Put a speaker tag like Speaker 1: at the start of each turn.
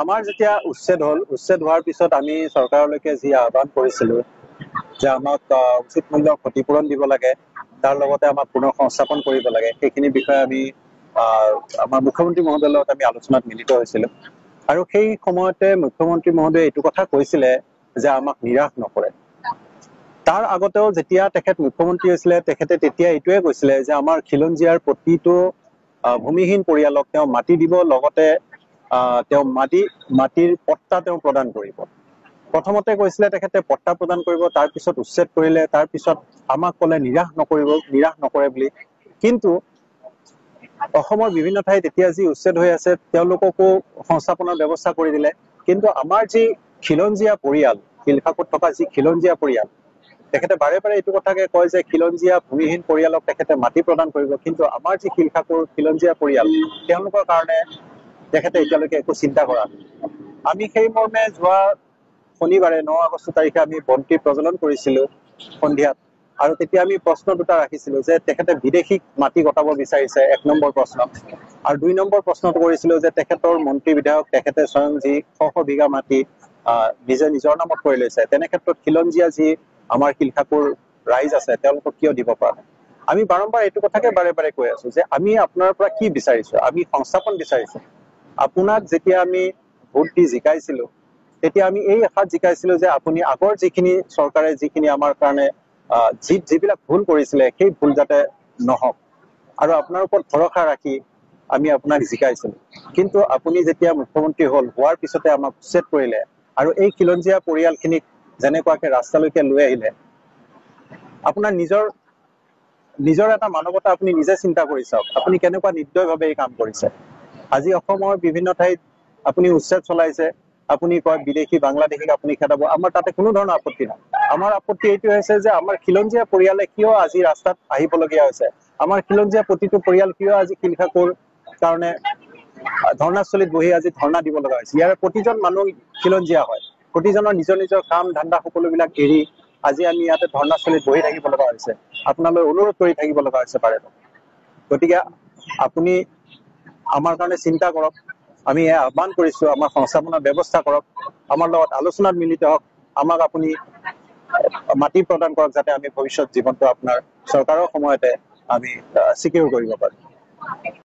Speaker 1: আমাৰ যেতিয়া উচ্ছেদ হোৱাৰ পিছত আমি চৰকাৰলৈকে যি আহ্বান কৰিছিলো যে আমাক উচিত মূল্য ক্ষতিপূৰণ দিব লাগে, তাৰ লগতে আমাক পুনৰ সংস্থাপন কৰিব লাগে, সেইখিনি বিষয়ে আমি আমাৰ মুখ্যমন্ত্ৰী মহোদয়ৰ লগত আমি আলোচনাত মিলিত হৈছিলো। আৰু সেই সময়তে মুখ্যমন্ত্ৰী মহোদয়ে এইটো কথা কৈছিলে যে আমাক নিৰাশ নকৰে। তাৰ আগতেও যেতিয়া তেখেত মুখ্যমন্ত্ৰী হৈছিলে তেখেতে তেতিয়া এইটোৱে কৈছিলে যে আমাৰ খিলঞ্জীয়াৰ প্ৰতিটো ভূমিহীন পৰিয়ালক তেওঁ মাটি দিব, লগতে তেওঁ মাটিৰ পট্টা তেওঁ প্ৰদান কৰিব। প্ৰথমতে কৈছিলে তেখেতে পট্টা প্ৰদান কৰিব, তাৰপিছত উচ্ছেদ কৰিলে, তাৰপিছত আমাক ক'লে নিৰাশ নকৰে বুলি। কিন্তু অসমৰ বিভিন্ন ঠাইত এতিয়া যি উচ্ছেদ হৈ আছে তেওঁলোককো সংস্থাপনৰ ব্যৱস্থা কৰি দিলে। কিন্তু আমাৰ যি খিলঞ্জীয়া পৰিয়াল, শিলখাকুত থকা যি খিলঞ্জীয়া পৰিয়াল, তেখেতে বাৰে বাৰে এইটো কথাকে কয় যে খিলঞ্জীয়া ভূমিহীন পৰিয়ালক তেখেতে মাটি প্ৰদান কৰিব, কিন্তু আমাৰ যি শিলখাকুৰ খিলঞ্জীয়া পৰিয়াল তেওঁলোকৰ কাৰণে তেখেতে এতিয়ালৈকে একো চিন্তা কৰা নাই। আমি সেই মৰ্মে যোৱা শনিবাৰে 9 আগষ্ট তাৰিখে আমি বন্তি প্ৰজ্বলন কৰিছিলো সন্ধিয়াত। আৰু তেতিয়া আমি প্ৰশ্ন দুটা ৰাখিছিলো যে তেখেতে বিদেশীক মাটি গতাব বিচাৰিছে, 1 নম্বৰ প্ৰশ্ন। আৰু 2 নম্বৰ প্ৰশ্নটো কৰিছিলো যে তেখেতৰ মন্ত্ৰী বিধায়ক তেখেতে স্বয়ং যি 100 বিঘা মাটি নিজে নিজৰ নামত কৰি লৈছে, তেনে ক্ষেত্ৰত খিলঞ্জীয়া যি আমাৰ শিলখাকুৰ ৰাইজ আছে তেওঁলোকক কিয় দিব পৰা নাই। আমি বাৰম্বাৰ এইটো কথাকে বাৰে বাৰে কৈ আছো যে আমি আপোনাৰ পৰা কি বিচাৰিছো, আমি সংস্থাপন বিচাৰিছো। আপোনাক যেতিয়া আমি ভোট দি জিকাইছিলো তেতিয়া আমি এই আশাত জিকাইছিলো যে আপুনি আগৰ যিখিনি চৰকাৰে যিখিনি আমাৰ কাৰণে যিবিলাক ভুল কৰিছিলে সেই ভুল যাতে নহওক, আৰু আপোনাৰ ওপৰত ভৰসা ৰাখি আমি আপোনাক জিকাইছিলো। কিন্তু আপুনি যেতিয়া মুখ্যমন্ত্ৰী হোৱাৰ পিছতে আমাক উচ্ছেদ কৰিলে আৰু এই খিলঞ্জীয়া পৰিয়ালখিনিক যেনেকুৱাকে ৰাস্তালৈকে লৈ আহিলে, আপোনাৰ নিজৰ এটা মানৱতা আপুনি নিজে চিন্তা কৰি চাওক, আপুনি কেনেকুৱা নিৰ্দয়ভাৱে এই কাম কৰিছে। আজি অসমৰ বিভিন্ন ঠাইত আপুনি উচ্ছেদ চলাইছে, আপুনি কয় বিদেশী বাংলাদেশীক আপুনি খেদাব, আমাৰ তাতে কোনো ধৰণৰ আপত্তি নাই। আমাৰ আপত্তি এইটো হৈছে যে আমাৰ খিলঞ্জীয়া পৰিয়ালে কিয় আজি ৰাস্তাত আহিবলগীয়া হৈছে, আমাৰ খিলঞ্জীয়া প্ৰতিটো পৰিয়াল কিয় আজি শিলখাকুৰ কাৰণে ধৰ্ণাস্থলীত বহি আজি ধৰ্ণা দিব লগা হৈছে। ইয়াৰে প্ৰতিজন মানুহ খিলঞ্জীয়া হয়, প্ৰতিজনৰ নিজৰ নিজৰ কাম ধান্দা সকলোবিলাক এৰি আজি আমি ইয়াতে ধৰ্ণাস্থলীত বহি থাকিব লগা হৈছে, আপোনালৈ অনুৰোধ কৰি থাকিব লগা হৈছে বাৰে বাৰে। গতিকে আপুনি আমাৰ কাৰণে চিন্তা কৰক। আমি আহ্বান কৰিছো আমাৰ সংস্থাপনৰ ব্যৱস্থা কৰক, আমাৰ লগত আলোচনাত মিলিত হওক, আমাক আপুনি মাটি প্ৰদান কৰক যাতে আমি ভৱিষ্যত জীৱনটো আপোনাৰ চৰকাৰৰ সময়তে আমি চিকিউৰ কৰিব পাৰো।